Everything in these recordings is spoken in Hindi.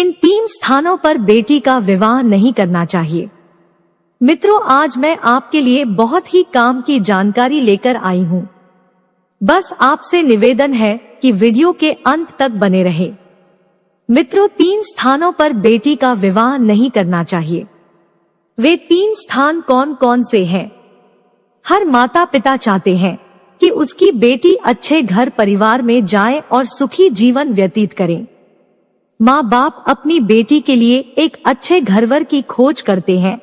इन 3 स्थानों पर बेटी का विवाह नहीं करना चाहिए। मित्रों, आज मैं आपके लिए बहुत ही काम की जानकारी लेकर आई हूँ। बस आपसे निवेदन है कि वीडियो के अंत तक बने रहे। मित्रों, 3 स्थानों पर बेटी का विवाह नहीं करना चाहिए। वे 3 स्थान कौन कौन से हैं? हर माता पिता चाहते हैं कि उसकी बेटी अच्छे घर परिवार में जाए और सुखी जीवन व्यतीत करे। माँ बाप अपनी बेटी के लिए एक अच्छे घरवर की खोज करते हैं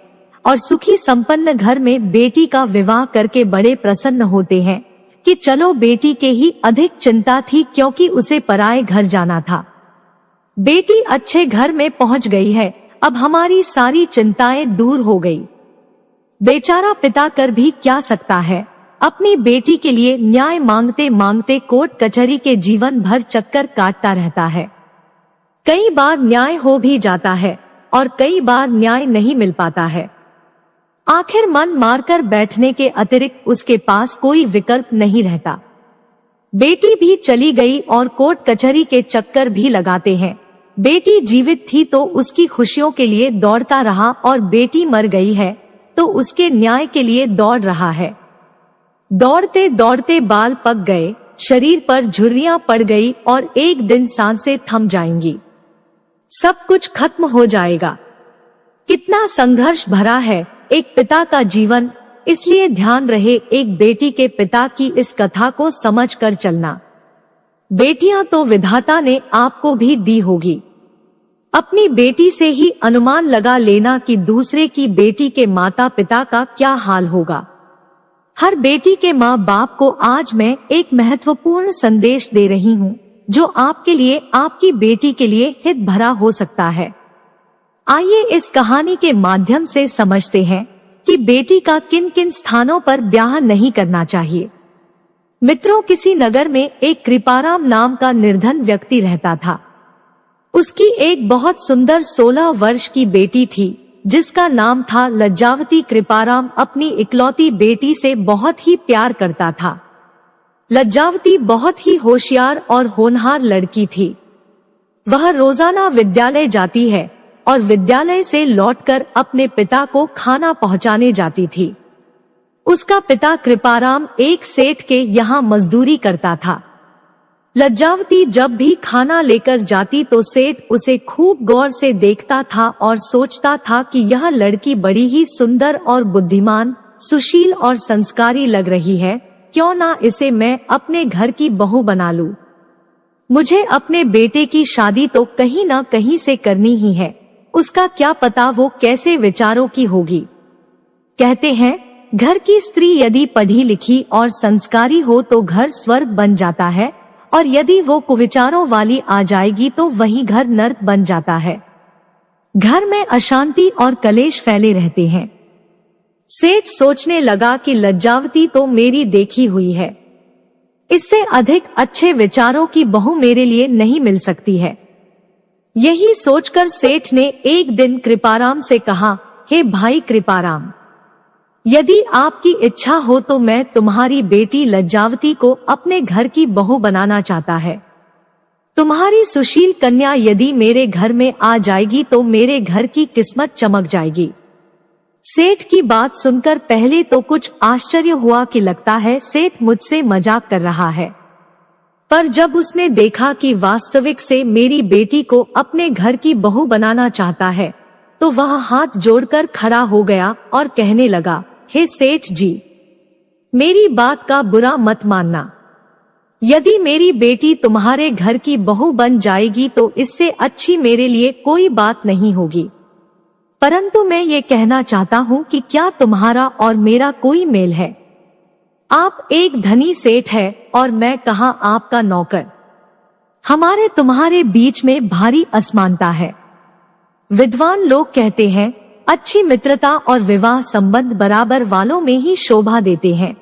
और सुखी संपन्न घर में बेटी का विवाह करके बड़े प्रसन्न होते हैं कि चलो, बेटी के ही अधिक चिंता थी क्योंकि उसे पराए घर जाना था। बेटी अच्छे घर में पहुंच गई है, अब हमारी सारी चिंताएं दूर हो गई। बेचारा पिता कर भी क्या सकता है, अपनी बेटी के लिए न्याय मांगते मांगते कोर्ट कचहरी के जीवन भर चक्कर काटता रहता है। कई बार न्याय हो भी जाता है और कई बार न्याय नहीं मिल पाता है। आखिर मन मारकर बैठने के अतिरिक्त उसके पास कोई विकल्प नहीं रहता। बेटी भी चली गई और कोर्ट कचहरी के चक्कर भी लगाते हैं। बेटी जीवित थी तो उसकी खुशियों के लिए दौड़ता रहा और बेटी मर गई है तो उसके न्याय के लिए दौड़ रहा है। दौड़ते दौड़ते बाल पक गए, शरीर पर झुर्रियां पड़ गई और एक दिन सांसें थम जाएंगी। सब कुछ खत्म हो जाएगा। कितना संघर्ष भरा है एक पिता का जीवन, इसलिए ध्यान रहे एक बेटी के पिता की इस कथा को समझकर चलना। बेटियां तो विधाता ने आपको भी दी होगी। अपनी बेटी से ही अनुमान लगा लेना कि दूसरे की बेटी के माता पिता का क्या हाल होगा। हर बेटी के माँ बाप को आज मैं एक महत्वपूर्ण संदेश दे रही हूँ जो आपके लिए, आपकी बेटी के लिए हित भरा हो सकता है। आइए इस कहानी के माध्यम से समझते हैं कि बेटी का किन किन स्थानों पर ब्याह नहीं करना चाहिए। मित्रों, किसी नगर में एक कृपाराम नाम का निर्धन व्यक्ति रहता था। उसकी एक बहुत सुंदर 16 वर्ष की बेटी थी जिसका नाम था लज्जावती। कृपाराम अपनी इकलौती बेटी से बहुत ही प्यार करता था। लज्जावती बहुत ही होशियार और होनहार लड़की थी। वह रोजाना विद्यालय जाती है और विद्यालय से लौटकर अपने पिता को खाना पहुंचाने जाती थी। उसका पिता कृपाराम एक सेठ के यहाँ मजदूरी करता था। लज्जावती जब भी खाना लेकर जाती तो सेठ उसे खूब गौर से देखता था और सोचता था कि यह लड़की बड़ी ही सुंदर और बुद्धिमान, सुशील और संस्कारी लग रही है, क्यों ना इसे मैं अपने घर की बहू बना लूं। मुझे अपने बेटे की शादी तो कहीं ना कहीं से करनी ही है, उसका क्या पता वो कैसे विचारों की होगी। कहते हैं, घर की स्त्री यदि पढ़ी लिखी और संस्कारी हो तो घर स्वर्ग बन जाता है और यदि वो कुविचारों वाली आ जाएगी तो वही घर नर्क बन जाता है। घर में अशांति और कलेश फैले रहते हैं। सेठ सोचने लगा कि लज्जावती तो मेरी देखी हुई है, इससे अधिक अच्छे विचारों की बहू मेरे लिए नहीं मिल सकती है। यही सोचकर सेठ ने एक दिन कृपाराम से कहा, हे भाई कृपाराम, यदि आपकी इच्छा हो तो मैं तुम्हारी बेटी लज्जावती को अपने घर की बहू बनाना चाहता है। तुम्हारी सुशील कन्या यदि मेरे घर में आ जाएगी तो मेरे घर की किस्मत चमक जाएगी। सेठ की बात सुनकर पहले तो कुछ आश्चर्य हुआ कि लगता है सेठ मुझसे मजाक कर रहा है, पर जब उसने देखा कि वास्तविक से मेरी बेटी को अपने घर की बहू बनाना चाहता है तो वह हाथ जोड़कर खड़ा हो गया और कहने लगा, हे सेठ जी, मेरी बात का बुरा मत मानना। यदि मेरी बेटी तुम्हारे घर की बहू बन जाएगी तो इससे अच्छी मेरे लिए कोई बात नहीं होगी, परंतु मैं ये कहना चाहता हूँ कि क्या तुम्हारा और मेरा कोई मेल है? आप एक धनी सेठ है और मैं कहाँ आपका नौकर। हमारे तुम्हारे बीच में भारी असमानता है। विद्वान लोग कहते हैं, अच्छी मित्रता और विवाह संबंध बराबर वालों में ही शोभा देते हैं।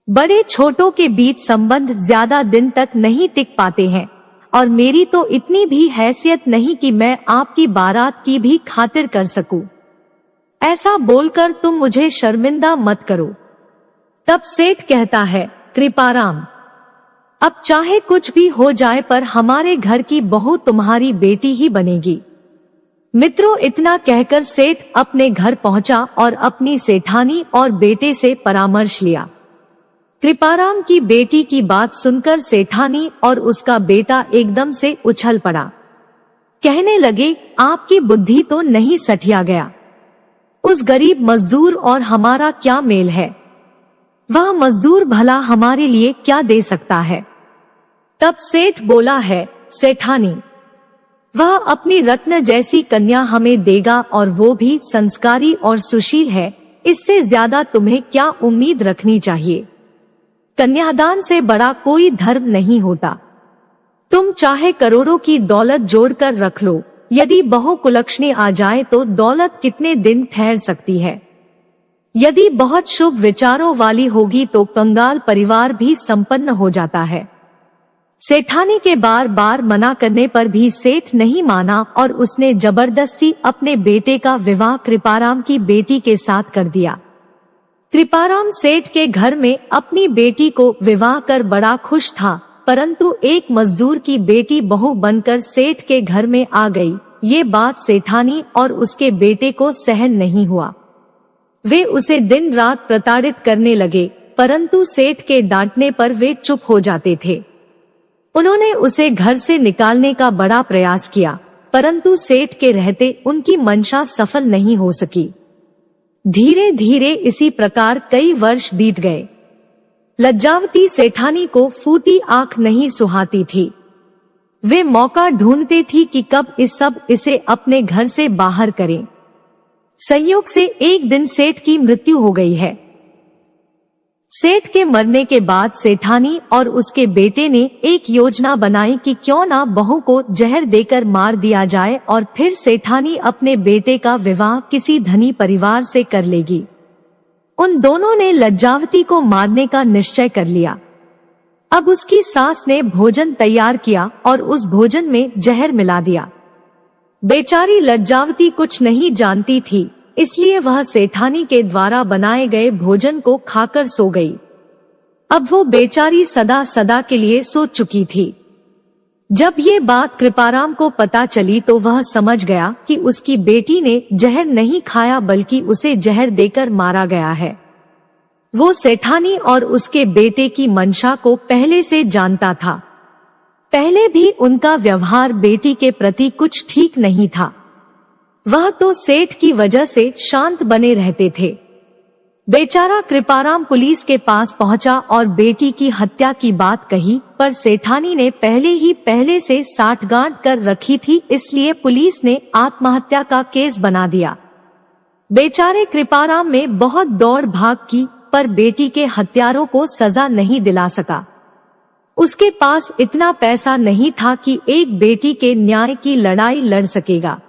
बड़े छोटों के बीच संबंध ज्यादा दिन तक नहीं टिक पाते हैं और मेरी तो इतनी भी हैसियत नहीं कि मैं आपकी बारात की भी खातिर कर सकूं। ऐसा बोलकर तुम मुझे शर्मिंदा मत करो। तब सेठ कहता है, कृपाराम, अब चाहे कुछ भी हो जाए पर हमारे घर की बहू तुम्हारी बेटी ही बनेगी। मित्रों, इतना कहकर सेठ अपने घर पहुंचा और अपनी सेठानी और बेटे से परामर्श लिया। कृपाराम की बेटी की बात सुनकर सेठानी और उसका बेटा एकदम से उछल पड़ा। कहने लगे, आपकी बुद्धि तो नहीं सठिया गया। उस गरीब मजदूर और हमारा क्या मेल है? वह मजदूर भला हमारे लिए क्या दे सकता है? तब सेठ बोला है, सेठानी, वह अपनी रत्न जैसी कन्या हमें देगा और वो भी संस्कारी और सुशील है। इससे ज्यादा तुम्हें क्या उम्मीद रखनी चाहिए? कन्यादान से बड़ा कोई धर्म नहीं होता। तुम चाहे करोड़ों की दौलत जोड़कर रख लो, यदि बहु कुलक्षणी आ जाए तो दौलत कितने दिन ठहर सकती है। यदि बहुत शुभ विचारों वाली होगी तो कंगाल परिवार भी संपन्न हो जाता है। सेठानी के बार बार मना करने पर भी सेठ नहीं माना और उसने जबरदस्ती अपने बेटे का विवाह कृपाराम की बेटी के साथ कर दिया। कृपाराम सेठ के घर में अपनी बेटी को विवाह कर बड़ा खुश था, परंतु एक मजदूर की बेटी बहू बनकर सेठ के घर में आ गई। ये बात सेठानी और उसके बेटे को सहन नहीं हुआ। वे उसे दिन रात प्रताड़ित करने लगे, परंतु सेठ के डांटने पर वे चुप हो जाते थे। उन्होंने उसे घर से निकालने का बड़ा प्रयास किया, परंतु सेठ के रहते उनकी मंशा सफल नहीं हो सकी। धीरे धीरे इसी प्रकार कई वर्ष बीत गए। लज्जावती सेठानी को फूटी आंख नहीं सुहाती थी। वे मौका ढूंढते थी कि कब इसे अपने घर से बाहर करें। संयोग से एक दिन सेठ की मृत्यु हो गई है। सेठ के मरने के बाद सेठानी और उसके बेटे ने एक योजना बनाई कि क्यों ना बहू को जहर देकर मार दिया जाए और फिर सेठानी अपने बेटे का विवाह किसी धनी परिवार से कर लेगी। उन दोनों ने लज्जावती को मारने का निश्चय कर लिया। अब उसकी सास ने भोजन तैयार किया और उस भोजन में जहर मिला दिया। बेचारी लज्जावती कुछ नहीं जानती थी, इसलिए वह सेठानी के द्वारा बनाए गए भोजन को खाकर सो गई। अब वो बेचारी सदा सदा के लिए सो चुकी थी। जब ये बात कृपाराम को पता चली तो वह समझ गया कि उसकी बेटी ने जहर नहीं खाया बल्कि उसे जहर देकर मारा गया है। वो सेठानी और उसके बेटे की मंशा को पहले से जानता था। पहले भी उनका व्यवहार बेटी के प्रति कुछ ठीक नहीं था। वह तो सेठ की वजह से शांत बने रहते थे। बेचारा कृपाराम पुलिस के पास पहुंचा और बेटी की हत्या की बात कही, पर सेठानी ने पहले से साठगांठ कर रखी थी, इसलिए पुलिस ने आत्महत्या का केस बना दिया। बेचारे कृपाराम ने बहुत दौड़ भाग की, पर बेटी के हत्यारों को सजा नहीं दिला सका। उसके पास इतना पैसा नहीं था कि एक बेटी के न्याय की लड़ाई लड़ सकेगा।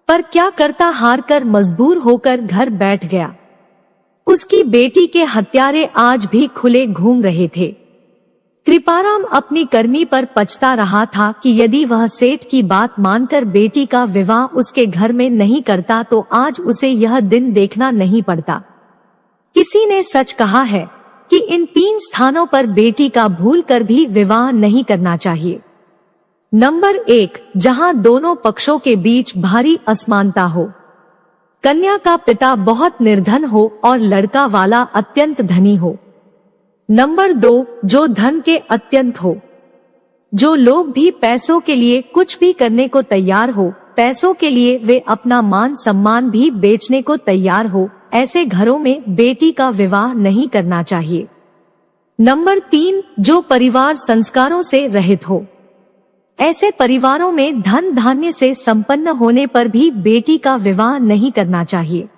पर क्या करता, हार कर मजबूर होकर घर बैठ गया। उसकी बेटी के हत्यारे आज भी खुले घूम रहे थे। कृपाराम अपनी कर्मी पर पछता रहा था कि यदि वह सेठ की बात मानकर बेटी का विवाह उसके घर में नहीं करता तो आज उसे यह दिन देखना नहीं पड़ता। किसी ने सच कहा है कि इन 3 स्थानों पर बेटी का भूल कर भी विवाह नहीं करना चाहिए। नंबर 1, जहां दोनों पक्षों के बीच भारी असमानता हो। कन्या का पिता बहुत निर्धन हो और लड़का वाला अत्यंत धनी हो। नंबर 2, जो धन के अत्यंत हो। जो लोग भी पैसों के लिए कुछ भी करने को तैयार हो, पैसों के लिए वे अपना मान सम्मान भी बेचने को तैयार हो, ऐसे घरों में बेटी का विवाह नहीं करना चाहिए। नंबर 3, जो परिवार संस्कारों से रहित हो। ऐसे परिवारों में धन धान्य से संपन्न होने पर भी बेटी का विवाह नहीं करना चाहिए।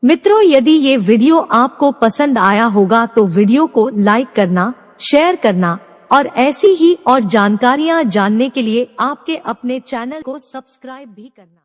मित्रों, यदि ये वीडियो आपको पसंद आया होगा तो वीडियो को लाइक करना, शेयर करना और ऐसी ही और जानकारियां जानने के लिए आपके अपने चैनल को सब्सक्राइब भी करना।